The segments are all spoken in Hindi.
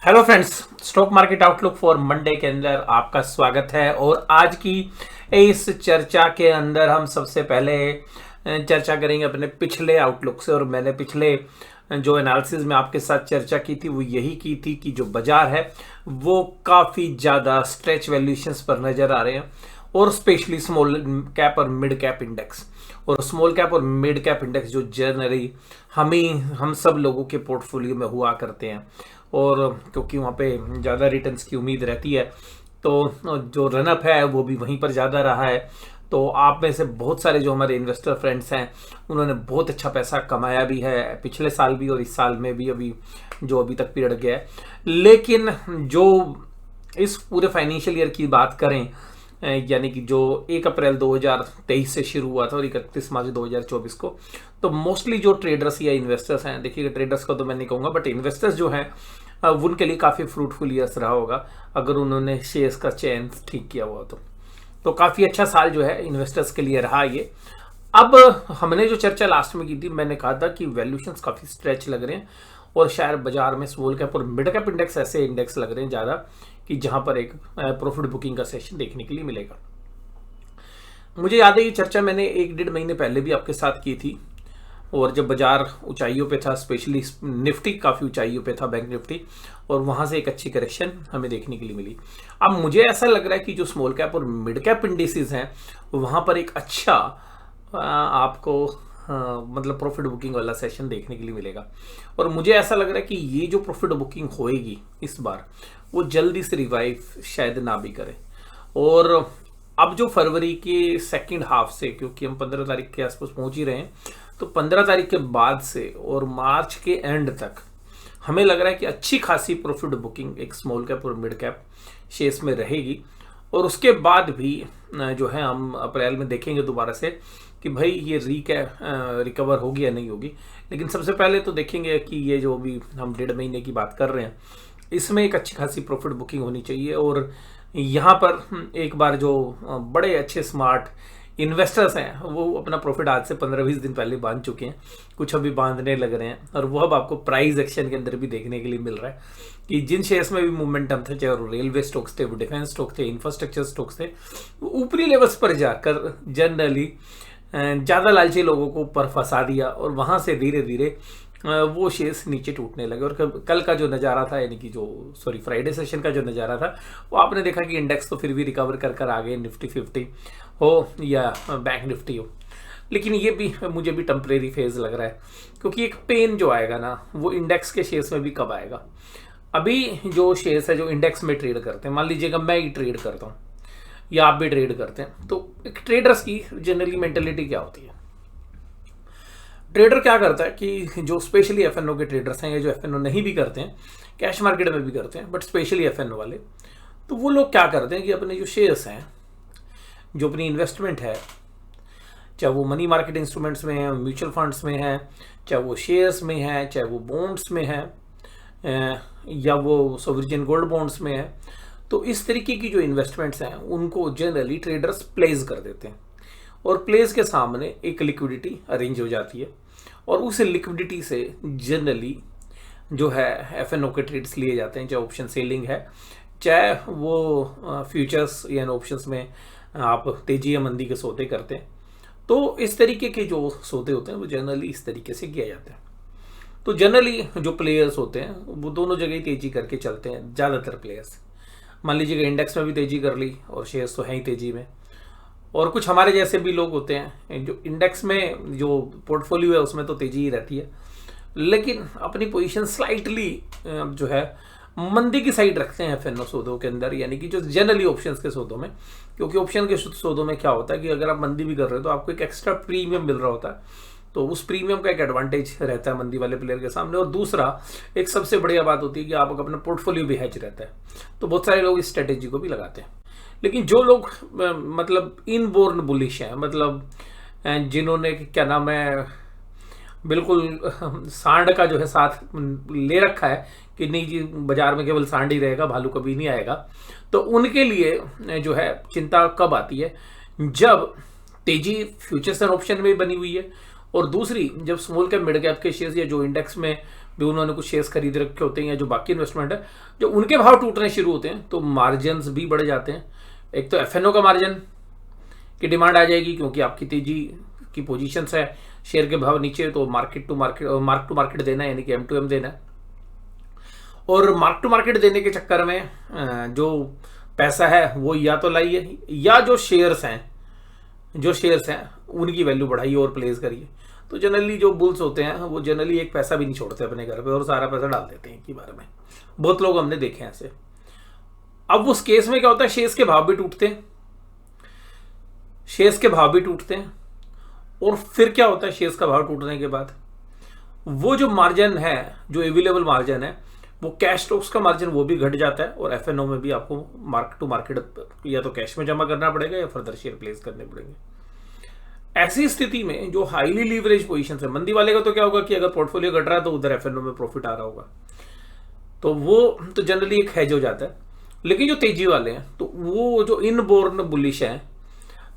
Hello friends, stock market outlook for Monday के अंदर आपका स्वागत है। और आज की इस चर्चा के अंदर हम सबसे पहले चर्चा करेंगे अपने पिछले आउटलुक से। और मैंने पिछले जो एनालिसिस में आपके साथ चर्चा की थी वो यही की थी कि जो बाजार है वो काफ़ी ज़्यादा स्ट्रेच वैल्यूएशंस पर नज़र आ रहे हैं, और स्पेशली स्मॉल कैप और मिड कैप इंडेक्स। और स्मॉल कैप और मिड कैप इंडेक्स जो जनरली हम सब लोगों के पोर्टफोलियो में हुआ करते हैं, और क्योंकि वहाँ पे ज़्यादा रिटर्न्स की उम्मीद रहती है तो जो रनअप है वो भी वहीं पर ज़्यादा रहा है। तो आप में से बहुत सारे जो हमारे इन्वेस्टर फ्रेंड्स हैं उन्होंने बहुत अच्छा पैसा कमाया भी है पिछले साल भी और इस साल में भी, अभी तक पीरियड गया है। लेकिन जो इस पूरे फाइनेंशियल ईयर की बात करें, यानी कि जो 1 अप्रैल 2023 से शुरू हुआ था और 31 मार्च 2024 को, तो मोस्टली जो ट्रेडर्स या इन्वेस्टर्स हैं, देखिए ट्रेडर्स को तो मैं नहीं कहूँगा, बट इन्वेस्टर्स जो हैं उनके लिए काफ़ी फ्रूटफुल ईयर्स रहा होगा अगर उन्होंने शेयर्स का चयन ठीक किया हुआ तो काफ़ी अच्छा साल जो है इन्वेस्टर्स के लिए रहा ये। अब हमने जो चर्चा लास्ट में की थी, मैंने कहा था कि वैल्यूशंस काफ़ी स्ट्रेच लग रहे हैं और शायद बाजार में स्मॉल कैप और मिड कैप इंडेक्स ऐसे इंडेक्स लग रहे हैं ज़्यादा कि जहां पर एक प्रॉफिट बुकिंग का सेशन देखने के लिए मिलेगा। मुझे याद है ये चर्चा मैंने 1-1.5 महीने पहले भी आपके साथ की थी, और जब बाजार ऊंचाइयों पे था, स्पेशली निफ्टी काफ़ी ऊंचाइयों पे था, बैंक निफ्टी, और वहां से एक अच्छी करेक्शन हमें देखने के लिए मिली। अब मुझे ऐसा लग रहा है कि जो स्मॉल कैप और मिड कैप इंडिसेस हैं वहां पर एक अच्छा आपको मतलब प्रॉफिट बुकिंग वाला सेशन देखने के लिए मिलेगा। और मुझे ऐसा लग रहा है कि ये जो प्रॉफिट बुकिंग होएगी इस बार वो जल्दी से रिवाइव शायद ना भी करे। और अब जो फरवरी के सेकंड हाफ से, क्योंकि हम 15 तारीख के आसपास पहुंच ही रहे हैं, तो 15 तारीख के बाद से और मार्च के एंड तक हमें लग रहा है कि अच्छी खासी प्रॉफिट बुकिंग एक स्मॉल कैप और मिड कैप शेयर्स में रहेगी। और उसके बाद भी जो है हम अप्रैल में देखेंगे दोबारा से कि भाई ये रिकवर होगी या नहीं होगी। लेकिन सबसे पहले तो देखेंगे कि ये जो भी हम 1.5 महीने की बात कर रहे हैं इसमें एक अच्छी खासी प्रॉफिट बुकिंग होनी चाहिए। और यहाँ पर एक बार जो बड़े अच्छे स्मार्ट इन्वेस्टर्स हैं वो अपना प्रॉफिट आज से 15-20 दिन पहले बांध चुके हैं, कुछ अभी बांधने लग रहे हैं, और वो अब आपको प्राइस एक्शन के अंदर भी देखने के लिए मिल रहा है कि जिन शेयर्स में भी मूवमेंटम थे, चाहे वो रेलवे स्टॉक्स थे, वो डिफेंस स्टॉक थे, इंफ्रास्ट्रक्चर स्टॉक्स थे, वो ऊपरी लेवल्स पर जाकर जनरली ज़्यादा लालची लोगों को ऊपर फंसा दिया और वहाँ से धीरे धीरे वो शेयर्स नीचे टूटने लगे। और कल का जो नज़ारा था, यानी कि फ्राइडे सेशन का जो नज़ारा था, वो आपने देखा कि इंडेक्स तो फिर भी रिकवर कर आ गए, निफ्टी 50 हो या बैंक निफ्टी हो। लेकिन ये भी मुझे भी टेम्परेरी फेज लग रहा है, क्योंकि एक पेन जो आएगा ना वो इंडेक्स के शेयर्स में भी कब आएगा। अभी जो शेयर्स है जो इंडेक्स में ट्रेड करते हैं, मान लीजिएगा मैं ही ट्रेड करता हूँ या आप भी ट्रेड करते हैं, तो एक ट्रेडर्स की जनरली मेंटेलिटी क्या होती है? ट्रेडर क्या करता है कि जो स्पेशली एफएनओ के ट्रेडर्स हैं या जो एफएनओ नहीं भी करते हैं, कैश मार्केट में भी करते हैं, बट स्पेशली एफएनओ वाले, तो वो लोग क्या करते हैं कि अपने जो शेयर्स हैं, जो अपनी इन्वेस्टमेंट है, चाहे वो मनी मार्केट इंस्ट्रूमेंट्स में है, म्यूचुअल फंड्स में है, चाहे वो शेयर्स में है, चाहे वो बॉन्ड्स में है, या वो सोवरिजन गोल्ड बॉन्ड्स में है, तो इस तरीके की जो इन्वेस्टमेंट्स हैं उनको जनरली ट्रेडर्स प्लेस कर देते हैं, और प्लेस के सामने एक लिक्विडिटी अरेंज हो जाती है, और उस लिक्विडिटी से जनरली जो है एफएनओ के ट्रेड्स लिए जाते हैं, चाहे ऑप्शन सेलिंग है, चाहे वो फ्यूचर्स या ऑप्शंस में आप तेजी या मंदी के सौदे करते हैं। तो इस तरीके के जो सौदे होते हैं वो जनरली इस तरीके से किया जाता है। तो जनरली जो प्लेयर्स होते हैं वो दोनों जगह ही तेजी करके चलते हैं, ज़्यादातर प्लेयर्स। मान लीजिएगा इंडेक्स में भी तेजी कर ली और शेयर्स तो हैं ही तेजी में, और कुछ हमारे जैसे भी लोग होते हैं जो इंडेक्स में जो पोर्टफोलियो है उसमें तो तेजी ही रहती है, लेकिन अपनी पोजीशन स्लाइटली जो है मंदी की साइड रखते हैं एफएनओ सौदों के अंदर, यानी कि जो जनरली ऑप्शंस के सौदों में। क्योंकि ऑप्शन के सौदों में क्या होता है कि अगर आप मंदी भी कर रहे हो तो आपको एक एक्स्ट्रा प्रीमियम मिल रहा होता है, तो उस प्रीमियम का एक एडवांटेज रहता है मंदी वाले प्लेयर के सामने। और दूसरा एक सबसे बढ़िया बात होती है कि आपका अपना पोर्टफोलियो भी हैच रहता है, तो बहुत सारे लोग इस स्ट्रेटेजी को भी लगाते हैं। लेकिन जो लोग मतलब इनबोर्न बुलिश हैं, मतलब जिन्होंने क्या नाम है बिल्कुल सांड का जो है साथ ले रखा है कि नहीं जी बाजार में केवल सांड ही रहेगा, भालू कभी नहीं आएगा, तो उनके लिए जो है चिंता कब आती है? जब तेजी फ्यूचर्स एंड ऑप्शन में बनी हुई है, और दूसरी जब स्मॉल कैप मिड कैप के शेयर्स या जो इंडेक्स में भी उन्होंने कुछ शेयर्स खरीद रखे होते हैं या जो बाकी इन्वेस्टमेंट है, जो उनके भाव टूटने शुरू होते हैं तो मार्जिन भी बढ़ जाते हैं। एक तो एफएनओ का मार्जिन की डिमांड आ जाएगी, क्योंकि आपकी तेजी की पोजीशंस है, शेयर के भाव नीचे, तो मार्क टू मार्केट देना है, यानी कि M2M देना है। और मार्क टू मार्केट देने के चक्कर में जो पैसा है वो या तो लाइए, या जो शेयर्स हैं उनकी वैल्यू बढ़ाइए और प्लेस करिए। तो जनरली जो बुल्स होते हैं वो जनरली एक पैसा भी नहीं छोड़ते अपने घर पे और सारा पैसा डाल देते हैं एक ही बार में। बहुत लोग हमने देखे हैं ऐसे। अब उस केस में क्या होता है, शेयर्स के भाव भी टूटते हैं, और फिर क्या होता है, शेयर्स का भाव टूटने के बाद वो जो मार्जिन है, जो अवेलेबल मार्जिन है, वो कैश स्टॉक्स का मार्जिन वो भी घट जाता है, और एफएनओ में भी आपको मार्क टू मार्केट या तो कैश में जमा करना पड़ेगा या फर्दर शेयर प्लेस करने पड़ेंगे। ऐसी स्थिति में जो हाईली लीवरेज पोजीशन है, मंदी वाले का तो क्या होगा कि अगर पोर्टफोलियो घट रहा है तो उधर एफएनओ में प्रॉफिट आ रहा होगा, तो वो तो जनरली एक हेज हो जाता है। लेकिन जो तेजी वाले हैं, तो वो जो इनबोर्न बुलिश हैं,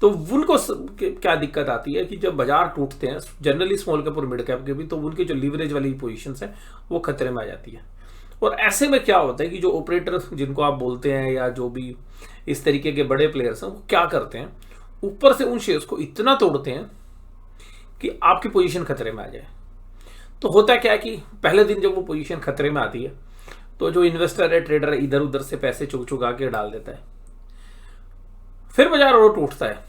तो उनको क्या दिक्कत आती है कि जब बाजार टूटते हैं, जनरली स्मॉल कैप और मिड कैप के भी, तो उनकी जो लीवरेज वाली पोजीशंस है वो खतरे में आ जाती है। और ऐसे में क्या होता है कि जो ऑपरेटर जिनको आप बोलते हैं या जो भी इस तरीके के बड़े प्लेयर्स हैं, वो क्या करते हैं, ऊपर से उन शेयर्स को इतना तोड़ते हैं कि आपकी पोजीशन खतरे में आ जाए। तो होता क्या है कि पहले दिन जब वो पोजीशन खतरे में आती है, तो जो इन्वेस्टर है, ट्रेडर है, इधर उधर से पैसे चुगा के डाल देता है। फिर बाजार और टूटता है,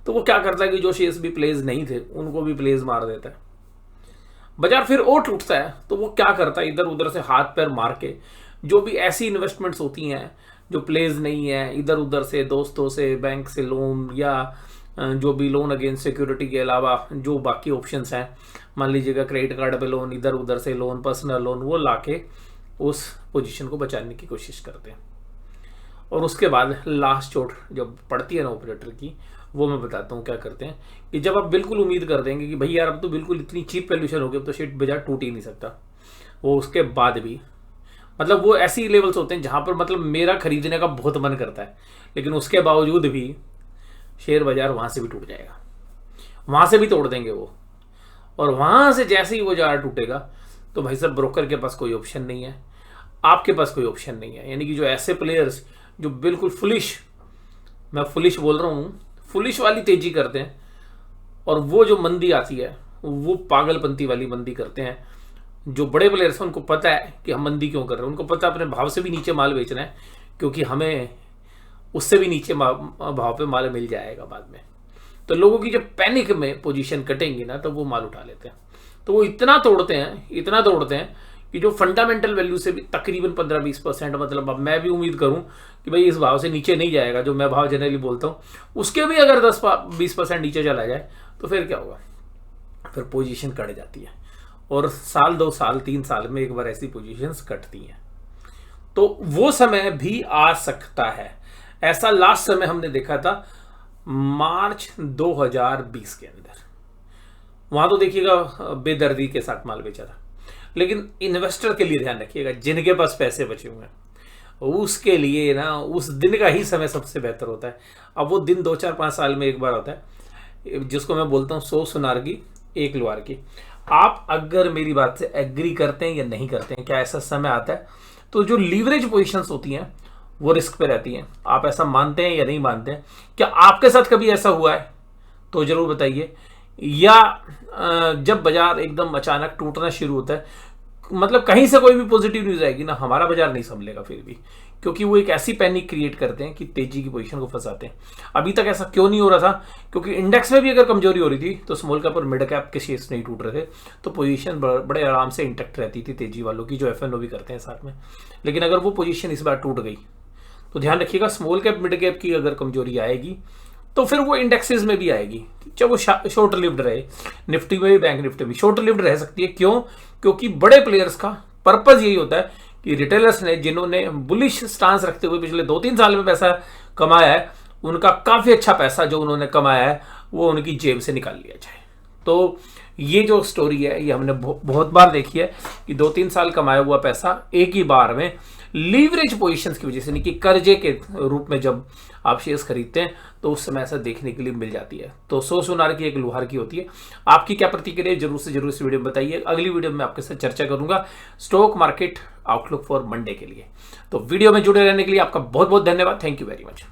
तो वो क्या करता है कि जो शेयर्स भी प्लेस नहीं थे उनको भी प्लेस मार देता है। बाजार फिर और टूटता है, तो वो क्या करता है, इधर उधर से हाथ पैर मार के जो भी ऐसी इन्वेस्टमेंट्स होती हैं जो प्लेस नहीं है, इधर उधर से दोस्तों से, बैंक से लोन, या जो भी लोन अगेंस्ट सिक्योरिटी के अलावा जो बाकी ऑप्शंस हैं, मान लीजिएगा क्रेडिट कार्ड पे लोन, इधर उधर से लोन, पर्सनल लोन, वो लाके उस पोजीशन को बचाने की कोशिश करते हैं। और उसके बाद लास्ट चोट जब पड़ती है ना ऑपरेटर की, वो मैं बताता हूँ क्या करते हैं कि जब आप बिल्कुल उम्मीद कर देंगे कि भाई यार अब तो बिल्कुल इतनी चीप वैल्यूशन हो गई, अब तो शेयर बाजार टूट ही नहीं सकता, वो उसके बाद भी मतलब वो ऐसी लेवल्स होते हैं जहां पर मतलब मेरा खरीदने का बहुत मन करता है, लेकिन उसके बावजूद भी शेयर बाजार वहां से भी टूट जाएगा, वहां से भी तोड़ देंगे वो। और वहां से जैसे ही वो बाजार टूटेगा तो भाई साहब ब्रोकर के पास कोई ऑप्शन नहीं है, आपके पास कोई ऑप्शन नहीं है। यानी कि जो ऐसे प्लेयर्स जो बिल्कुल फुलिश, मैं फुलिश बोल रहा हूँ, फुलिश वाली तेजी करते हैं, और वो जो मंदी आती है वो पागलपंती वाली मंदी करते हैं। जो बड़े प्लेयर्स हैं उनको पता है कि हम मंदी क्यों कर रहे हैं, उनको पता है अपने भाव से भी नीचे माल बेचना है, क्योंकि हमें उससे भी नीचे भाव पे माल मिल जाएगा बाद में। तो लोगों की जब पैनिक में पोजीशन कटेंगी ना, तो वो माल उठा लेते हैं। तो वो इतना तोड़ते हैं कि जो फंडामेंटल वैल्यू से भी तकरीबन 15-20%, मतलब अब मैं भी उम्मीद करूं कि भाई इस भाव से नीचे नहीं जाएगा, जो मैं भाव जनरली बोलता हूं, उसके भी अगर 10-20% नीचे चला जाए तो फिर क्या होगा, फिर पोजीशन कट जाती है। और साल 2 साल 3 साल में एक बार ऐसी पोजीशंस कटती हैं, तो वो समय भी आ सकता है। ऐसा लास्ट समय हमने देखा था मार्च 2020 के अंदर, वहां तो देखिएगा बेदर्दी के साथ माल बेचा था। लेकिन इन्वेस्टर के लिए ध्यान रखिएगा, जिनके पास पैसे बचे हुए हैं उसके लिए ना उस दिन का ही समय सबसे बेहतर होता है। अब वो दिन 2-4-5 साल में एक बार होता है, जिसको मैं बोलता हूँ 100 सुनार की 1 लुहार की। आप अगर मेरी बात से एग्री करते हैं या नहीं करते हैं, क्या ऐसा समय आता है, तो जो लीवरेज पोजीशंस होती हैं वो रिस्क पे रहती हैं। आप ऐसा मानते हैं या नहीं मानते हैं? क्या आपके साथ कभी ऐसा हुआ है तो जरूर बताइए। या जब बाजार एकदम अचानक टूटना शुरू होता है, मतलब कहीं से कोई भी पॉजिटिव न्यूज आएगी ना, हमारा बाजार नहीं संभलेगा फिर भी, क्योंकि वो एक ऐसी पैनिक क्रिएट करते हैं कि तेजी की पोजीशन को फंसाते हैं। अभी तक ऐसा क्यों नहीं हो रहा था? क्योंकि इंडेक्स में भी अगर कमजोरी हो रही थी तो स्मॉल कैप और मिड कैप के शेयर्स नहीं टूट रहे थे, तो पोजीशन बड़े आराम से इंटैक्ट रहती थी तेजी वालों की, जो एफएनओ भी करते हैं साथ में। लेकिन अगर वो पोजीशन इस बार टूट गई तो ध्यान रखिएगा, स्मॉल कैप मिड कैप की अगर कमजोरी आएगी तो फिर वो इंडेक्सेस में भी आएगी, चाहे वो शॉर्ट लिव्ड रहे। निफ्टी में भी, बैंक निफ्टी में शॉर्ट लिव्ड रह सकती है। क्यों? क्योंकि बड़े प्लेयर्स का पर्पज यही होता है कि रिटेलर्स ने, जिन्होंने बुलिश स्टांस रखते हुए पिछले 2-3 साल में पैसा कमाया है, उनका काफी अच्छा पैसा जो उन्होंने कमाया है वो उनकी जेब से निकाल लिया जाए। तो ये जो स्टोरी है ये हमने बहुत बार देखी है कि 2-3 साल कमाया हुआ पैसा एक ही बार में लीवरेज पोजीशंस की वजह से, नहीं कि कर्जे के रूप में जब आप शेयर्स खरीदते हैं तो उस समय ऐसा देखने के लिए मिल जाती है। तो 100 सुनार की एक लुहार की होती है। आपकी क्या प्रतिक्रिया है जरूर से जरूर इस वीडियो में बताइए। अगली वीडियो में आपके साथ चर्चा करूंगा stock market outlook for Monday के लिए। तो वीडियो में जुड़े रहने के लिए आपका बहुत बहुत धन्यवाद। Thank you very much.